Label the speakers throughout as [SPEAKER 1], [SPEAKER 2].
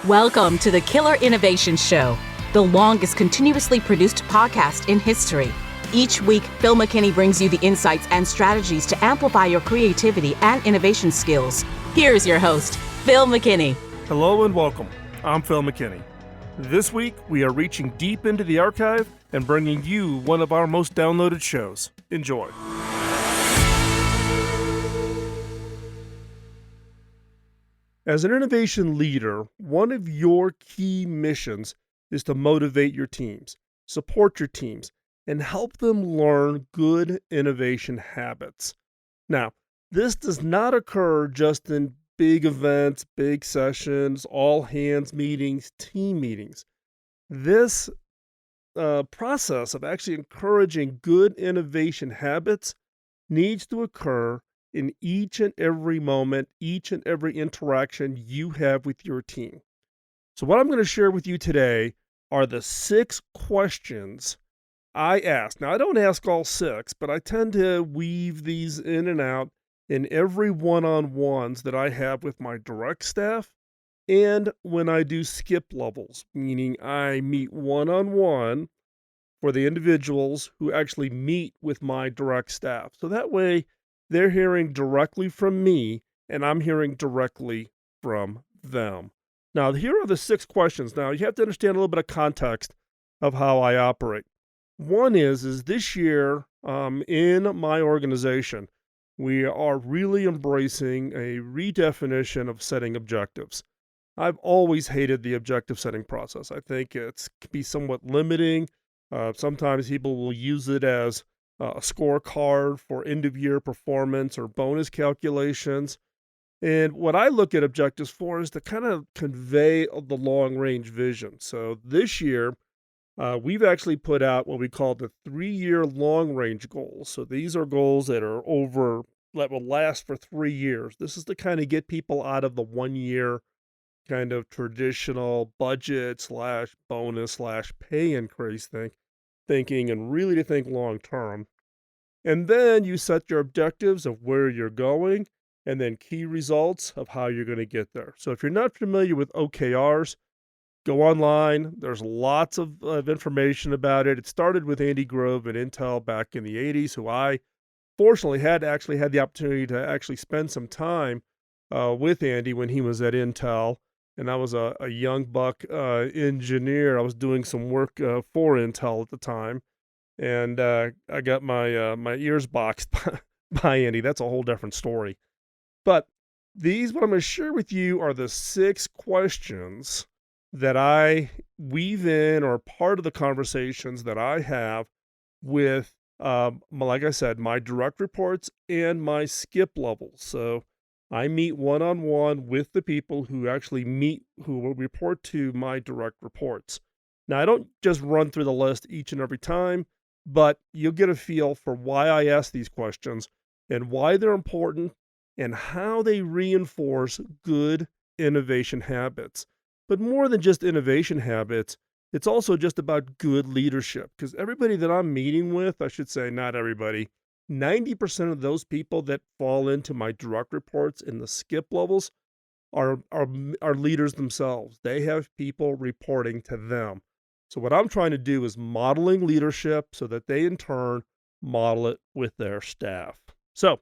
[SPEAKER 1] Welcome to the Killer Innovation Show, the longest continuously produced podcast in history. Each week, Phil McKinney brings you the insights and strategies to amplify your creativity and innovation skills. Here's your host, Phil McKinney.
[SPEAKER 2] Hello and welcome. I'm Phil McKinney. This week, we are reaching deep into the archive and bringing you one of our most downloaded shows. Enjoy. As an innovation leader, one of your key missions is to motivate your teams, support your teams, and help them learn good innovation habits. Now, this does not occur just in big events, big sessions, all hands meetings, team meetings. This process of actually encouraging good innovation habits needs to occur in each and every moment, each and every interaction you have with your team. So what I'm going to share with you today are the 6 questions I ask. Now, I don't ask all 6, but I tend to weave these in and out in every one-on-ones that I have with my direct staff and when I do skip levels, meaning I meet one-on-one for the individuals who actually meet with my direct staff. So that way, they're hearing directly from me, and I'm hearing directly from them. Now, here are the 6 questions. Now, you have to understand a little bit of context of how I operate. One is this year in my organization, we are really embracing a redefinition of setting objectives. I've always hated the objective setting process. I think it can be somewhat limiting. Sometimes people will use it as a scorecard for end-of-year performance or bonus calculations. And what I look at objectives for is to kind of convey the long-range vision. So this year, we've actually put out what we call the 3-year long-range goals. So these are goals that will last for 3 years. This is to kind of get people out of the 1-year kind of traditional budget / bonus / pay increase thinking and really to think long term. And then you set your objectives of where you're going and then key results of how you're going to get there. So if you're not familiar with OKRs, go online. There's lots of information about it. It started with Andy Grove at Intel back in the 80s, who I fortunately had the opportunity to actually spend some time with Andy when he was at Intel. And I was a young buck engineer. I was doing some work for Intel at the time. And I got my ears boxed by Andy. That's a whole different story. But what I'm going to share with you are the 6 questions that I weave in or part of the conversations that I have with, like I said, my direct reports and my skip levels. So I meet one-on-one with the people who will report to my direct reports. Now, I don't just run through the list each and every time, but you'll get a feel for why I ask these questions and why they're important and how they reinforce good innovation habits. But more than just innovation habits, it's also just about good leadership, because everybody that I'm meeting with, I should say not everybody, 90% of those people that fall into my direct reports in the skip levels are leaders themselves. They have people reporting to them. So what I'm trying to do is modeling leadership so that they in turn model it with their staff. So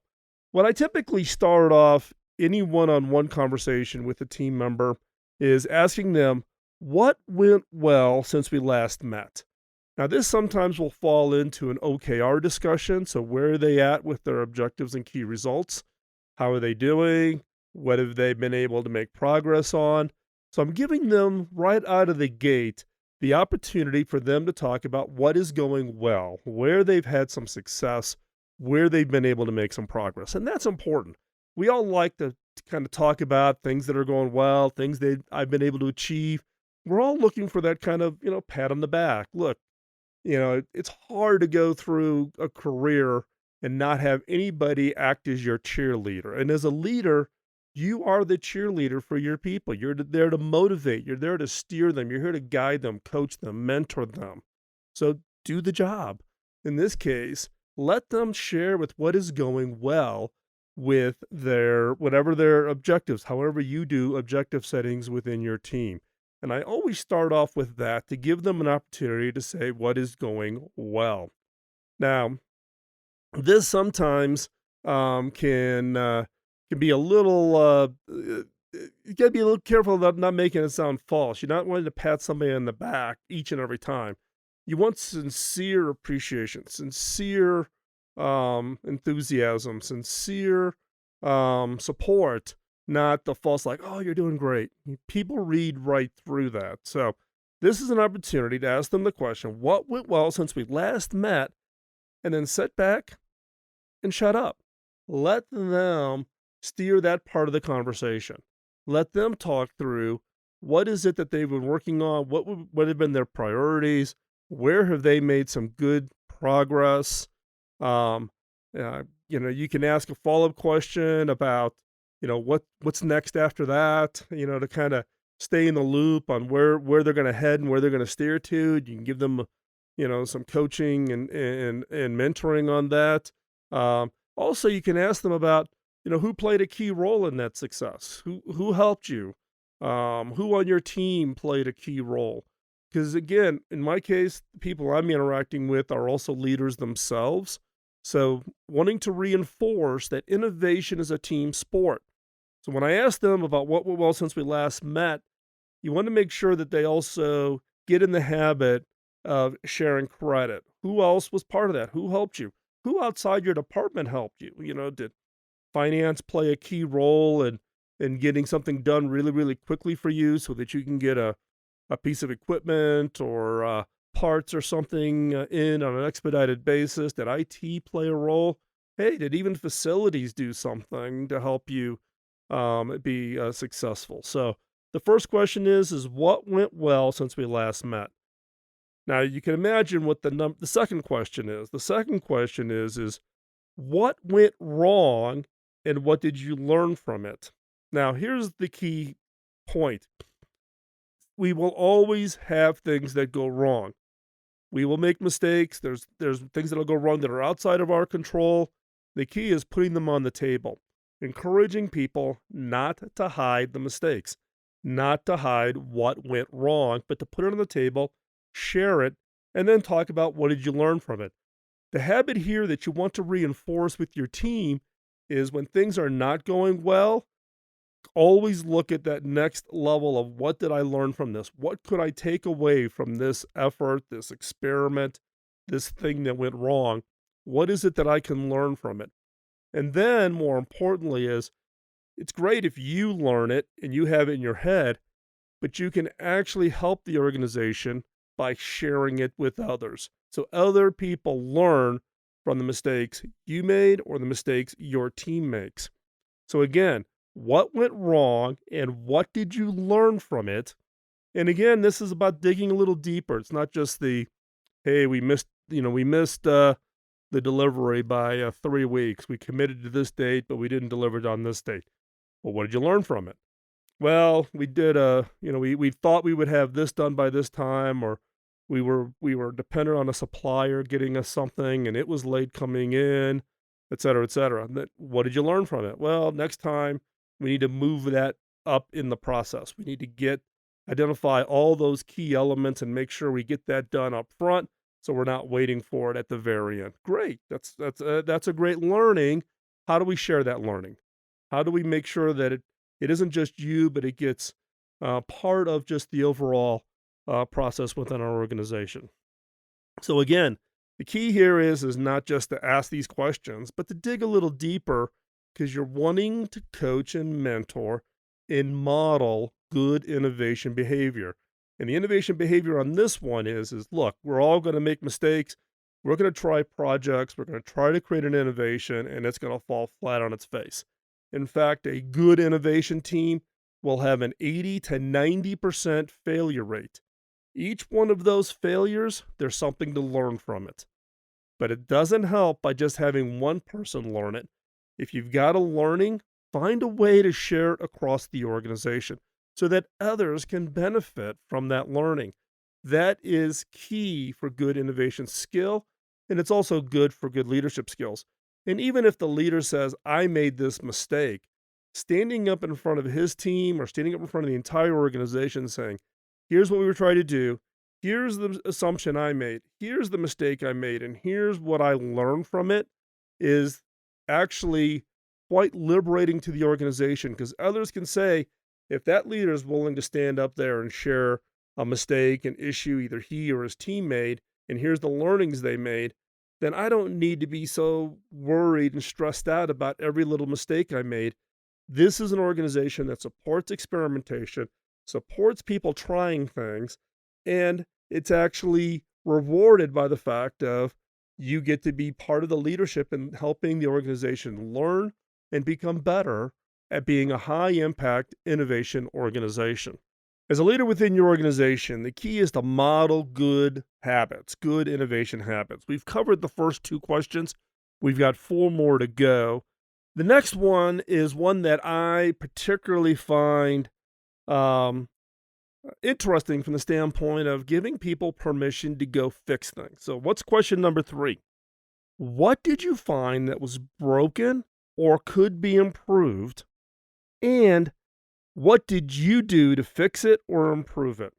[SPEAKER 2] what I typically start off any one-on-one conversation with a team member is asking them, what went well since we last met? Now, this sometimes will fall into an OKR discussion. So where are they at with their objectives and key results? How are they doing? What have they been able to make progress on? So I'm giving them right out of the gate the opportunity for them to talk about what is going well, where they've had some success, where they've been able to make some progress. And that's important. We all like to kind of talk about things that are going well, things that I've been able to achieve. We're all looking for that kind of, pat on the back. Look, it's hard to go through a career and not have anybody act as your cheerleader. And as a leader, you are the cheerleader for your people. You're there to motivate. You're there to steer them. You're here to guide them, coach them, mentor them. So do the job. In this case, let them share with what is going well with whatever their objectives, however you do objective settings within your team. And I always start off with that to give them an opportunity to say what is going well. Now, this sometimes can be a little you gotta be a little careful about not making it sound false. You're not wanting to pat somebody on the back each and every time. You want sincere appreciation, sincere enthusiasm, sincere support, not the false like, oh, you're doing great. People read right through that. So this is an opportunity to ask them the question, what went well since we last met? And then sit back and shut up. Let them steer that part of the conversation. Let them talk through what is it that they've been working on, what have been their priorities, where have they made some good progress. Um, you can ask a follow-up question about, what's next after that, to kind of stay in the loop on where they're going to head and where they're going to steer to. You can give them, some coaching and mentoring on that. Also, you can ask them about, who played a key role in that success, who helped you, who on your team played a key role. Because again, in my case, the people I'm interacting with are also leaders themselves. So wanting to reinforce that innovation is a team sport. So when I ask them about what went well since we last met, you want to make sure that they also get in the habit of sharing credit. Who else was part of that? Who helped you? Who outside your department helped you? Did finance play a key role in getting something done really, really quickly for you so that you can get a piece of equipment or parts or something in on an expedited basis? Did IT play a role? Hey, did even facilities do something to help you be successful? So the first question is what went well since we last met? Now you can imagine what the second question is. The second question is what went wrong and what did you learn from it? Now here's the key point. We will always have things that go wrong. We will make mistakes. There's things that'll go wrong that are outside of our control. The key is putting them on the table, encouraging people not to hide the mistakes, not to hide what went wrong, but to put it on the table, share it, and then talk about what did you learn from it. The habit here that you want to reinforce with your team is when things are not going well, always look at that next level of what did I learn from this? What could I take away from this effort, this experiment, this thing that went wrong? What is it that I can learn from it? And then, more importantly, is it's great if you learn it and you have it in your head, but you can actually help the organization by sharing it with others. So other people learn from the mistakes you made or the mistakes your team makes. So again, what went wrong and what did you learn from it? And again, this is about digging a little deeper. It's not just hey, we missed the delivery by 3 weeks. We committed to this date, but we didn't deliver it on this date. Well, what did you learn from it? Well, we did we thought we would have this done by this time, or we were dependent on a supplier getting us something and it was late coming in, et cetera, et cetera. What did you learn from it? Well, next time we need to move that up in the process. We need to identify all those key elements and make sure we get that done up front so we're not waiting for it at the very end. Great. That's a great learning. How do we share that learning? How do we make sure that it isn't just you, but it gets part of just the overall process within our organization? So again, the key here is not just to ask these questions, but to dig a little deeper because you're wanting to coach and mentor and model good innovation behavior. And the innovation behavior on this one is look, we're all going to make mistakes. We're going to try projects. We're going to try to create an innovation, and it's going to fall flat on its face. In fact, a good innovation team will have an 80 to 90% failure rate. Each one of those failures, there's something to learn from it. But it doesn't help by just having one person learn it. If you've got a learning, find a way to share it across the organization so that others can benefit from that learning. That is key for good innovation skill, and it's also good for good leadership skills. And even if the leader says, I made this mistake, standing up in front of his team or standing up in front of the entire organization saying, Here's what we were trying to do. Here's the assumption I made. Here's the mistake I made. And here's what I learned from it is actually quite liberating to the organization because others can say, if that leader is willing to stand up there and share a mistake, an issue either he or his team made, and here's the learnings they made, then I don't need to be so worried and stressed out about every little mistake I made. This is an organization that supports experimentation, supports people trying things, and it's actually rewarded by the fact of you get to be part of the leadership in helping the organization learn and become better at being a high impact innovation organization. As a leader within your organization, the key is to model good habits, good innovation habits. We've covered the first two questions. We've got four more to go. The next one is one that I particularly find interesting from the standpoint of giving people permission to go fix things. So, what's question number 3? What did you find that was broken or could be improved? And what did you do to fix it or improve it?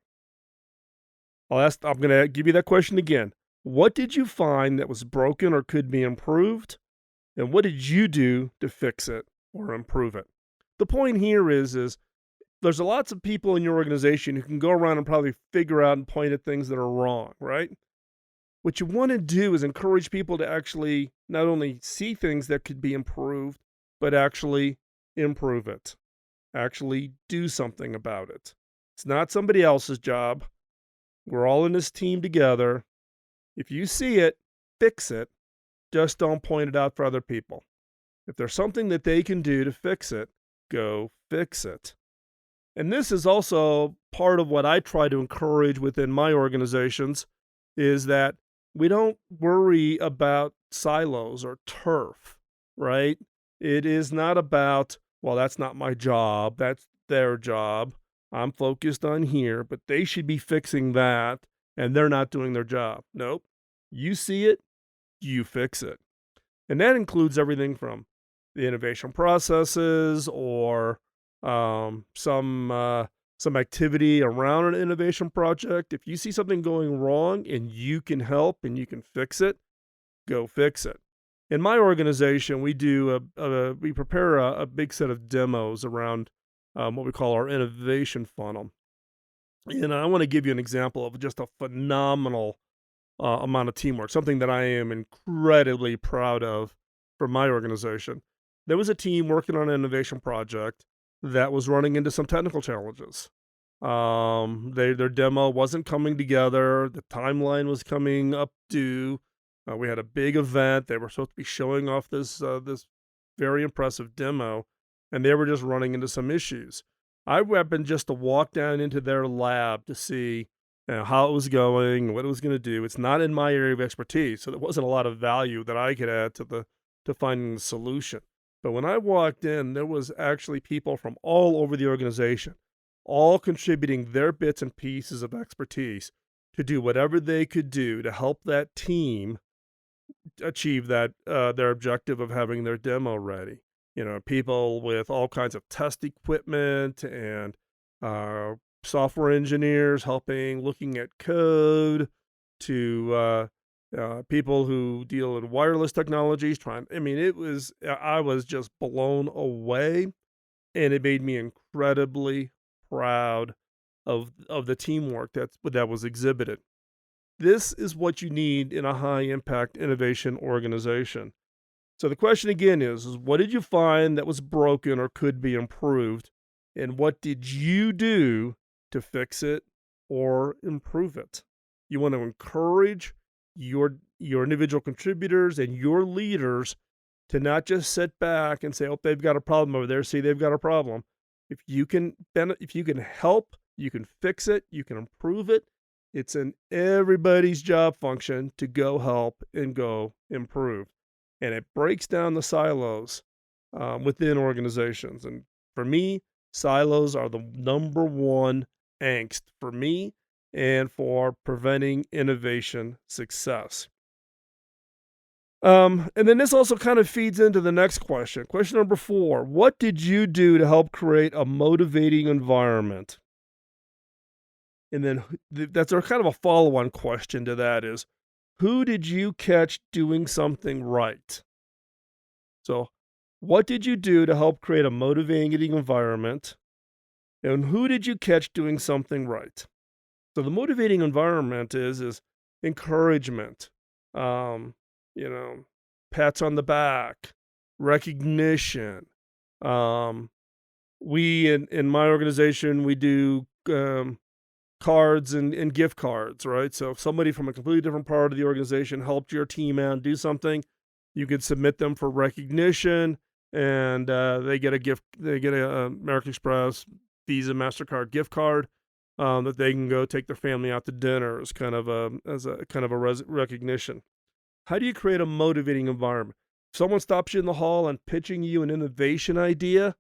[SPEAKER 2] I'm going to give you that question again. What did you find that was broken or could be improved? And what did you do to fix it or improve it? The point here is there's lots of people in your organization who can go around and probably figure out and point at things that are wrong, right? What you want to do is encourage people to actually not only see things that could be improved, but actually improve it. Actually do something about it. It's not somebody else's job. We're all in this team together. If you see it, fix it. Just don't point it out for other people. If there's something that they can do to fix it, go fix it. And this is also part of what I try to encourage within my organizations is that we don't worry about silos or turf, right? It is not about, well, that's not my job. That's their job. I'm focused on here, but they should be fixing that and they're not doing their job. Nope. You see it, you fix it. And that includes everything from the innovation processes or some activity around an innovation project. If you see something going wrong and you can help and you can fix it, go fix it. In my organization, we we prepare a big set of demos around what we call our innovation funnel. And I want to give you an example of just a phenomenal amount of teamwork, something that I am incredibly proud of for my organization. There was a team working on an innovation project that was running into some technical challenges. Their demo wasn't coming together. The timeline was coming up due. We had a big event. They were supposed to be showing off this very impressive demo, and they were just running into some issues. I happened just to walk down into their lab to see how it was going, what it was going to do. It's not in my area of expertise, so there wasn't a lot of value that I could add to finding the solution. But when I walked in, there was actually people from all over the organization, all contributing their bits and pieces of expertise to do whatever they could do to help that team achieve that their objective of having their demo ready. People with all kinds of test equipment and software engineers helping looking at code to people who deal in wireless technologies. I was just blown away, and it made me incredibly proud of the teamwork that was exhibited. This is what you need in a high impact innovation organization. So the question again is what did you find that was broken or could be improved? And what did you do to fix it or improve it? You want to encourage your individual contributors and your leaders to not just sit back and say, "Oh, they've got a problem over there. See, they've got a problem." If you can help, you can fix it, you can improve it. It's in everybody's job function to go help and go improve. And it breaks down the silos within organizations. And for me, silos are the number one angst for me and for preventing innovation success. And then this also kind of feeds into the next question. Question number 4, what did you do to help create a motivating environment? And then that's our kind of a follow-on question to that is, who did you catch doing something right? So, what did you do to help create a motivating environment? And who did you catch doing something right? So the motivating environment is encouragement, um, you know, pats on the back, recognition. Um, we in my organization we do cards and gift cards, right? So if somebody from a completely different part of the organization helped your team out and do something, you could submit them for recognition, and they get a gift. They get a American Express, Visa, Mastercard gift card that they can go take their family out to dinner as a kind of a recognition. How do you create a motivating environment? If someone stops you in the hall and pitching you an innovation idea,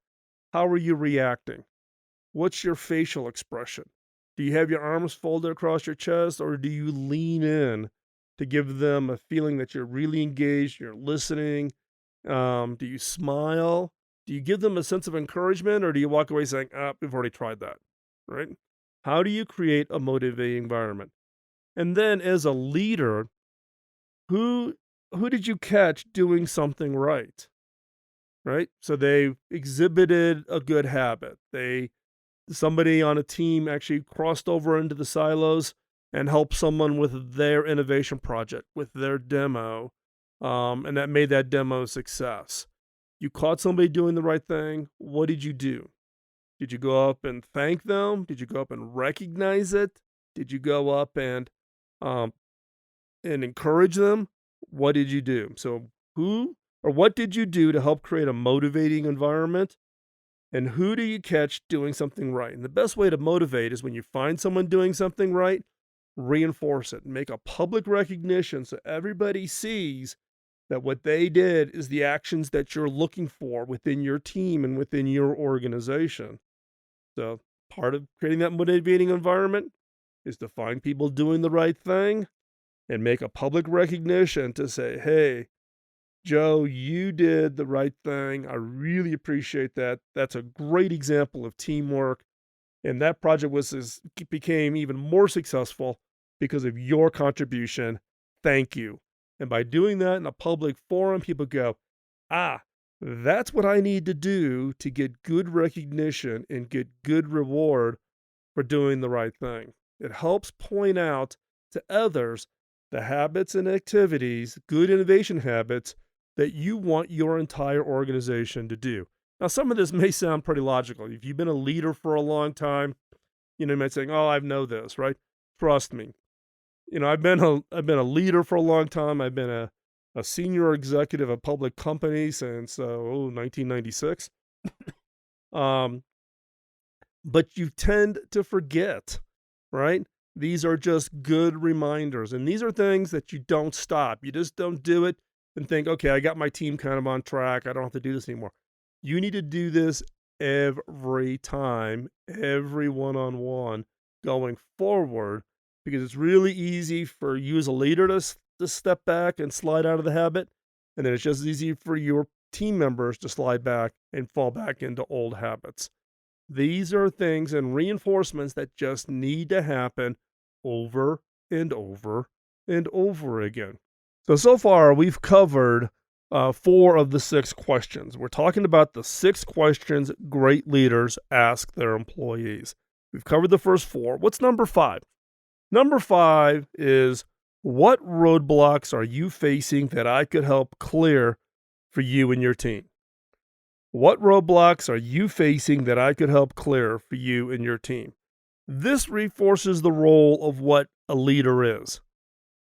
[SPEAKER 2] how are you reacting? What's your facial expression? Do you have your arms folded across your chest, or do you lean in to give them a feeling that you're really engaged, you're listening? Do you smile? Do you give them a sense of encouragement, or do you walk away saying, "Ah, we've already tried that," right? How do you create a motivating environment? And then as a leader, who who did you catch doing something right? Right? So they exhibited a good habit. Somebody on a team actually crossed over into the silos and helped someone with their innovation project, with their demo, and that made that demo a success. You caught somebody doing the right thing. What did you do? Did you go up and thank them? Did you go up and recognize it? Did you go up um, and encourage them? What did you do? So, who or what did you do to help create a motivating environment? And who do you catch doing something right? And the best way to motivate is when you find someone doing something right, reinforce it. Make a public recognition so everybody sees that what they did is the actions that you're looking for within your team and within your organization. So, part of creating that motivating environment is to find people doing the right thing and make a public recognition to say, hey, Joe, you did the right thing. I really appreciate that. That's a great example of teamwork. And that project became even more successful because of your contribution. Thank you. And by doing that in a public forum, people go, ah, that's what I need to do to get good recognition and get good reward for doing the right thing. It helps point out to others the habits and activities, good innovation habits that you want your entire organization to do. Now, some of this may sound pretty logical. If you've been a leader for a long time, you might say, "Oh, I know this," right? Trust me. I've been a leader for a long time. I've been a senior executive of a public company since 1996. Um, but you tend to forget, right? These are just good reminders, and these are things that you don't stop. You just don't do it and think, okay, I got my team kind of on track. I don't have to do this anymore. You need to do this every time, every one on one going forward, because it's really easy for you as a leader to step back and slide out of the habit. And then it's just as easy for your team members to slide back and fall back into old habits. These are things and reinforcements that just need to happen over and over and over again. So far, we've covered 4 of the 6 questions. We're talking about the 6 questions great leaders ask their employees. We've covered the first 4. What's number 5? Number 5 is, what roadblocks are you facing that I could help clear for you and your team? What roadblocks are you facing that I could help clear for you and your team? This reinforces the role of what a leader is.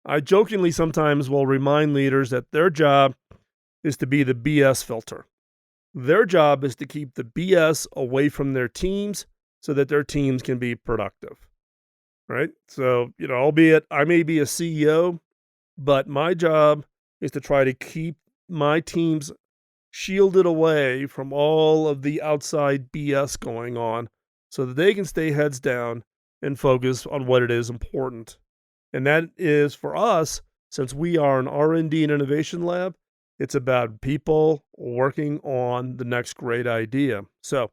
[SPEAKER 2] I jokingly sometimes will remind leaders that their job is to be the BS filter. Their job is to keep the BS away from their teams so that their teams can be productive. Right? So, albeit I may be a CEO, but my job is to try to keep my teams shielded away from all of the outside BS going on so that they can stay heads down and focus on what it is important. And that is, for us, since we are an R&D and innovation lab, it's about people working on the next great idea. So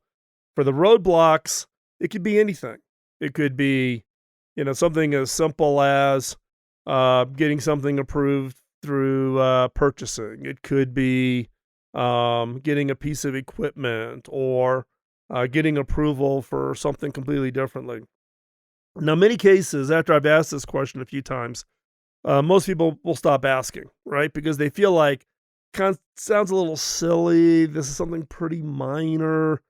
[SPEAKER 2] for the roadblocks, it could be anything. It could be something as simple as getting something approved through purchasing. It could be getting a piece of equipment or getting approval for something completely differently. Now, many cases, after I've asked this question a few times, most people will stop asking, right? Because they feel like sounds a little silly. This is something pretty minor.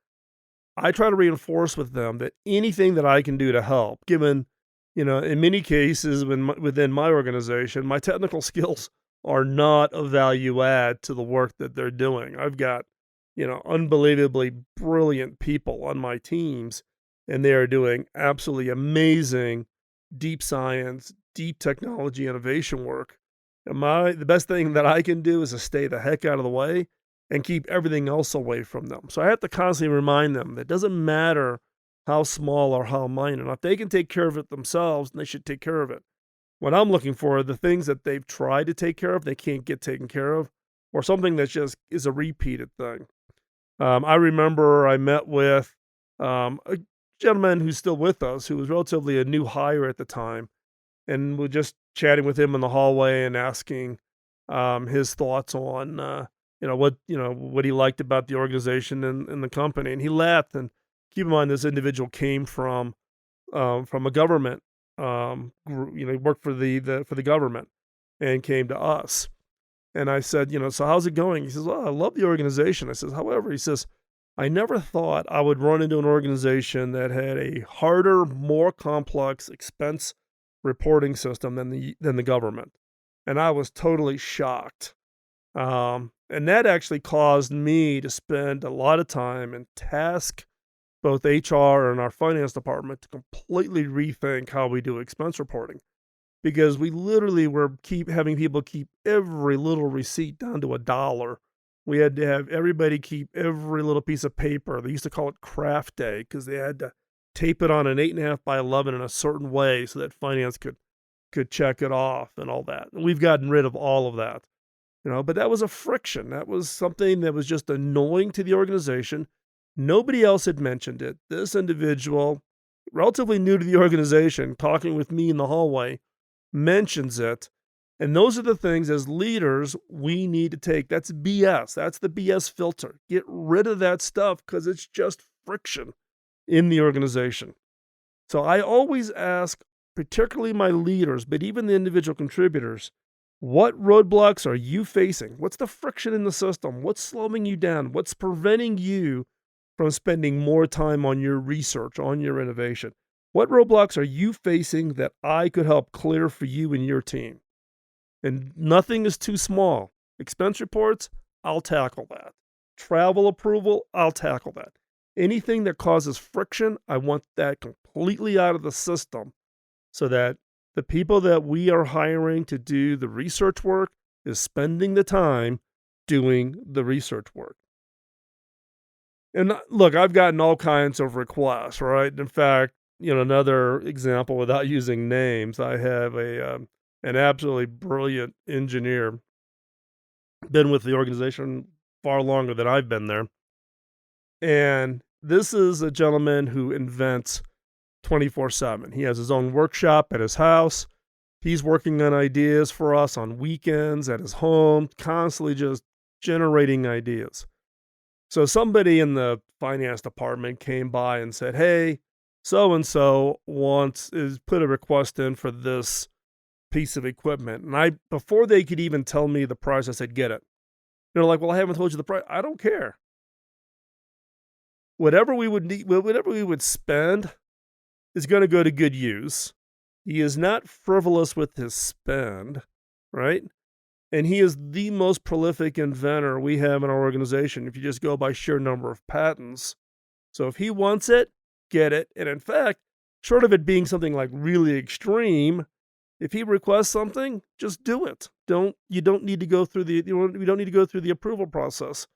[SPEAKER 2] I try to reinforce with them that anything that I can do to help, given, in many cases within my organization, my technical skills are not a value add to the work that they're doing. I've got, unbelievably brilliant people on my teams, and they are doing absolutely amazing deep science, deep technology innovation work. And the best thing that I can do is to stay the heck out of the way and keep everything else away from them. So I have to constantly remind them that it doesn't matter how small or how minor. If they can take care of it themselves, then they should take care of it. What I'm looking for are the things that they've tried to take care of, they can't get taken care of, or something that just is a repeated thing. I remember I met with a gentleman who's still with us, who was relatively a new hire at the time, and we're just chatting with him in the hallway and asking his thoughts on what he liked about the organization and the company. And he laughed. And keep in mind, this individual came from a government. He worked for the government and came to us. And I said, so how's it going? He says, well, I love the organization. I says, however, he says, I never thought I would run into an organization that had a harder, more complex expense reporting system than the government. And I was totally shocked. And that actually caused me to spend a lot of time and task both HR and our finance department to completely rethink how we do expense reporting, because we literally were having people keep every little receipt down to $1. We had to have everybody keep every little piece of paper. They used to call it craft day because they had to tape it on an 8.5 by 11 in a certain way so that finance could check it off and all that. And we've gotten rid of all of that, but that was a friction. That was something that was just annoying to the organization. Nobody else had mentioned it. This individual, relatively new to the organization, talking with me in the hallway, mentions it. And those are the things as leaders we need to take. That's BS. That's the BS filter. Get rid of that stuff because it's just friction in the organization. So I always ask, particularly my leaders, but even the individual contributors, what roadblocks are you facing? What's the friction in the system? What's slowing you down? What's preventing you from spending more time on your research, on your innovation? What roadblocks are you facing that I could help clear for you and your team? And nothing is too small. Expense reports, I'll tackle that. Travel approval, I'll tackle that. Anything that causes friction, I want that completely out of the system so that the people that we are hiring to do the research work is spending the time doing the research work. And look, I've gotten all kinds of requests, right? In fact, another example without using names, I have an absolutely brilliant engineer, been with the organization far longer than I've been there. And this is a gentleman who invents 24/7. He has his own workshop at his house. He's working on ideas for us on weekends at his home, constantly just generating ideas. So somebody in the finance department came by and said, hey, so-and-so put a request in for this piece of equipment. And before they could even tell me the price, I said, get it. They're like, well, I haven't told you the price. I don't care. Whatever we would spend is going to go to good use. He is not frivolous with his spend, right? And he is the most prolific inventor we have in our organization if you just go by sheer number of patents. So if he wants it, get it. And in fact, short of it being something like really extreme, if he requests something, just do it. We don't need to go through the approval process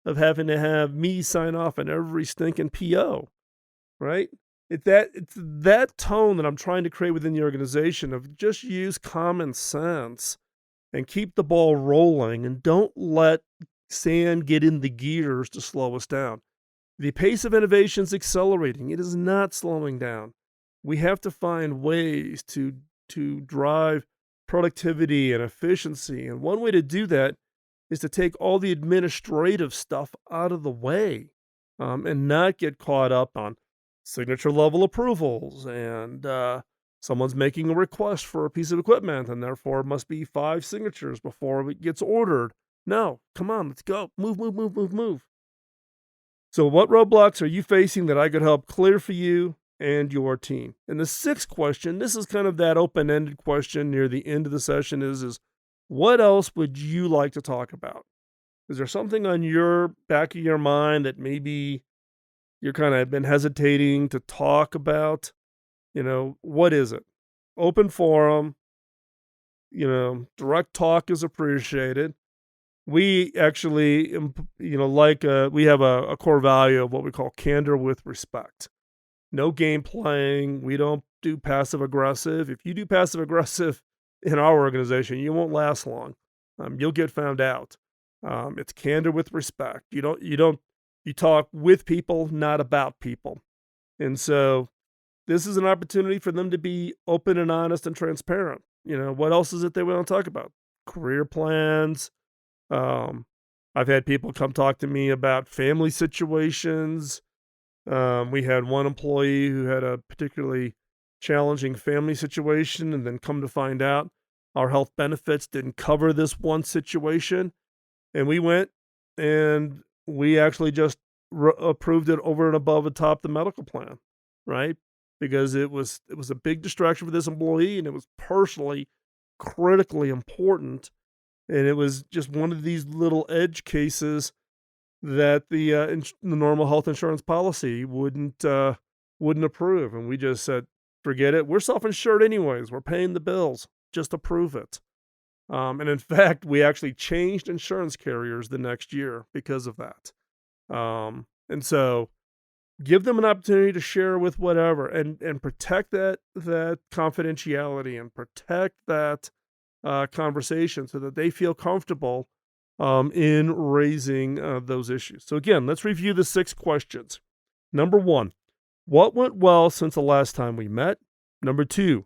[SPEAKER 2] of having to have me sign off on every stinking PO, right? It's that tone that I'm trying to create within the organization of just use common sense and keep the ball rolling and don't let sand get in the gears to slow us down. The pace of innovation is accelerating. It is not slowing down. We have to find ways to drive productivity and efficiency. And one way to do that is to take all the administrative stuff out of the way, and not get caught up on signature level approvals and someone's making a request for a piece of equipment and therefore it must be 5 signatures before it gets ordered. No, come on, let's go. Move, move, move, move, move. So, what roadblocks are you facing that I could help clear for you and your team? And the sixth question, this is kind of that open-ended question near the end of the session, is what else would you like to talk about? Is there something on your back of your mind that maybe you're kind of been hesitating to talk about? What is it? Open forum, direct talk is appreciated. We actually, we have a core value of what we call candor with respect. No game playing. We don't do passive aggressive. If you do passive aggressive in our organization, you won't last long. You'll get found out. It's candor with respect. You talk with people, not about people. And so this is an opportunity for them to be open and honest and transparent. What else is it they want to talk about? Career plans. I've had people come talk to me about family situations. We had one employee who had a particularly challenging family situation, and then come to find out our health benefits didn't cover this one situation. And we went and we actually just approved it over and above and top the medical plan, right? Because it was a big distraction for this employee, and it was personally critically important. And it was just one of these little edge cases that the normal health insurance policy wouldn't approve. And we just said, forget it. We're self-insured anyways. We're paying the bills. Just approve it. And in fact, we actually changed insurance carriers the next year because of that. And so give them an opportunity to share with whatever, and protect that confidentiality, and protect that conversation so that they feel comfortable in raising those issues. So again, let's review the 6 questions. Number 1, what went well since the last time we met? Number 2,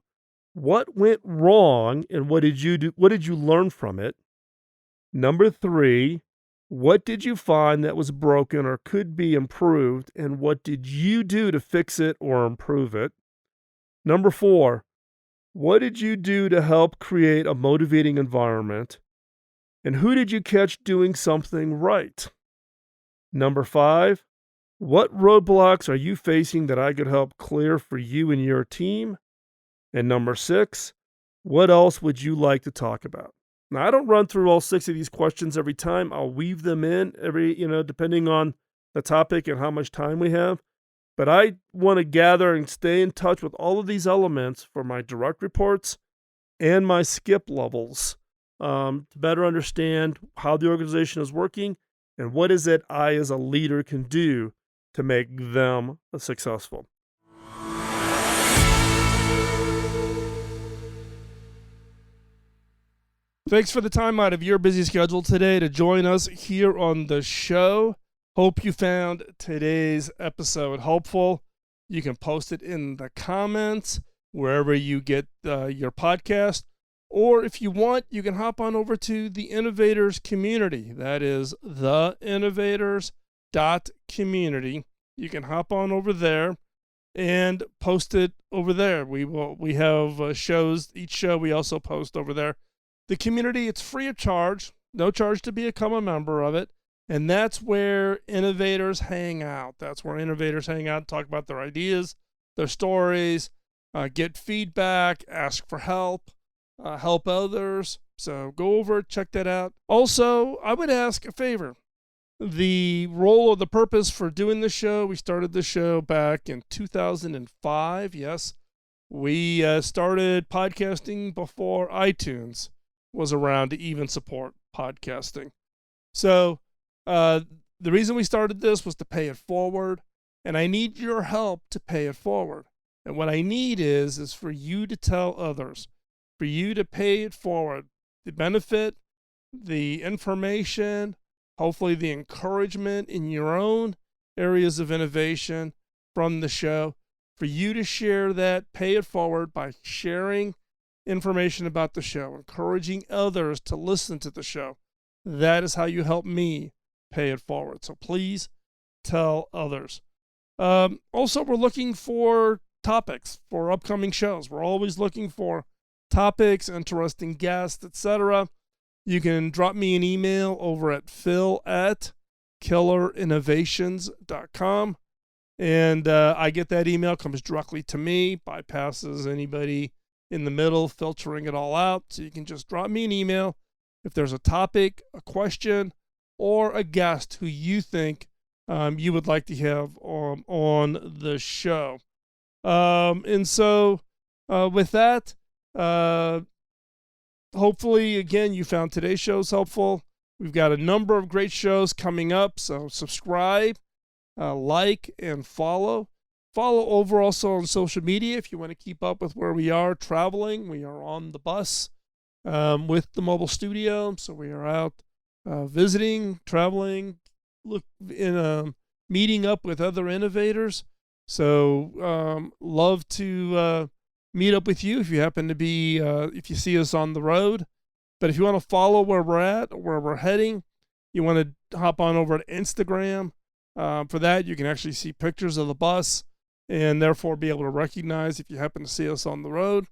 [SPEAKER 2] what went wrong and what did you do? What did you learn from it? Number 3, what did you find that was broken or could be improved, and what did you do to fix it or improve it? Number 4, what did you do to help create a motivating environment? And who did you catch doing something right? Number 5, what roadblocks are you facing that I could help clear for you and your team? And number 6, what else would you like to talk about? Now, I don't run through all 6 of these questions every time. I'll weave them in depending on the topic and how much time we have. But I want to gather and stay in touch with all of these elements for my direct reports and my skip levels, to better understand how the organization is working and what is it I as a leader can do to make them successful. Thanks for the time out of your busy schedule today to join us here on the show. Hope you found today's episode helpful. You can post it in the comments wherever you get your podcast. Or if you want, you can hop on over to the Innovators community. That is theinnovators.community. You can hop on over there and post it over there. We have shows. Each show we also post over there. The community, it's free of charge. No charge to become a member of it. And that's where innovators hang out. That's where innovators hang out and talk about their ideas, their stories, get feedback, ask for help, help others. So go over, check that out. Also, I would ask a favor. The role or the purpose for doing the show, we started the show back in 2005. Yes, we started podcasting before iTunes was around to even support podcasting. So the reason we started this was to pay it forward, and I need your help to pay it forward. And what I need is for you to tell others, for you to pay it forward, the benefit, the information, hopefully the encouragement in your own areas of innovation from the show. for you to share that, pay it forward by sharing information about the show, encouraging others to listen to the show. That is how you help me pay it forward. So please tell others. Also, we're looking for topics for upcoming shows. We're always looking for topics, interesting guests, etc. You can drop me an email over at phil@killerinnovations.com. And I get that email, comes directly to me, bypasses anybody in the middle, filtering it all out. So you can just drop me an email if there's a topic, a question, or a guest who you think you would like to have on the show. And so with that, hopefully, again, you found today's shows helpful. We've got a number of great shows coming up, so subscribe, like, and follow. Follow over also on social media if you want to keep up with where we are traveling. We are on the bus with the mobile studio, so we are out visiting, traveling, meeting up with other innovators. So love to meet up with you if you happen to be, if you see us on the road. But if you want to follow where we're at, where we're heading, you want to hop on over to Instagram. For that, you can actually see pictures of the bus and therefore be able to recognize if you happen to see us on the road.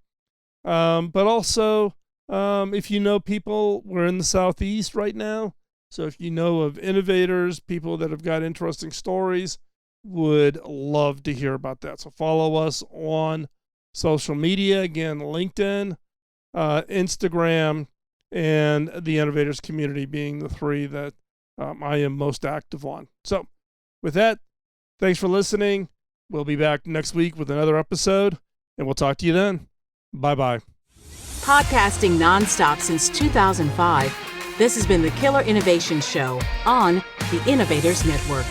[SPEAKER 2] But also, if you know people, we're in the Southeast right now. So if you know of innovators, people that have got interesting stories, would love to hear about that. So follow us on social media. Again, LinkedIn, Instagram, and the innovators community being the three that I am most active on. So with that, thanks for listening. We'll be back next week with another episode, and we'll talk to you then. Bye-bye.
[SPEAKER 1] Podcasting nonstop since 2005, this has been the Killer Innovation Show on the Innovators Network.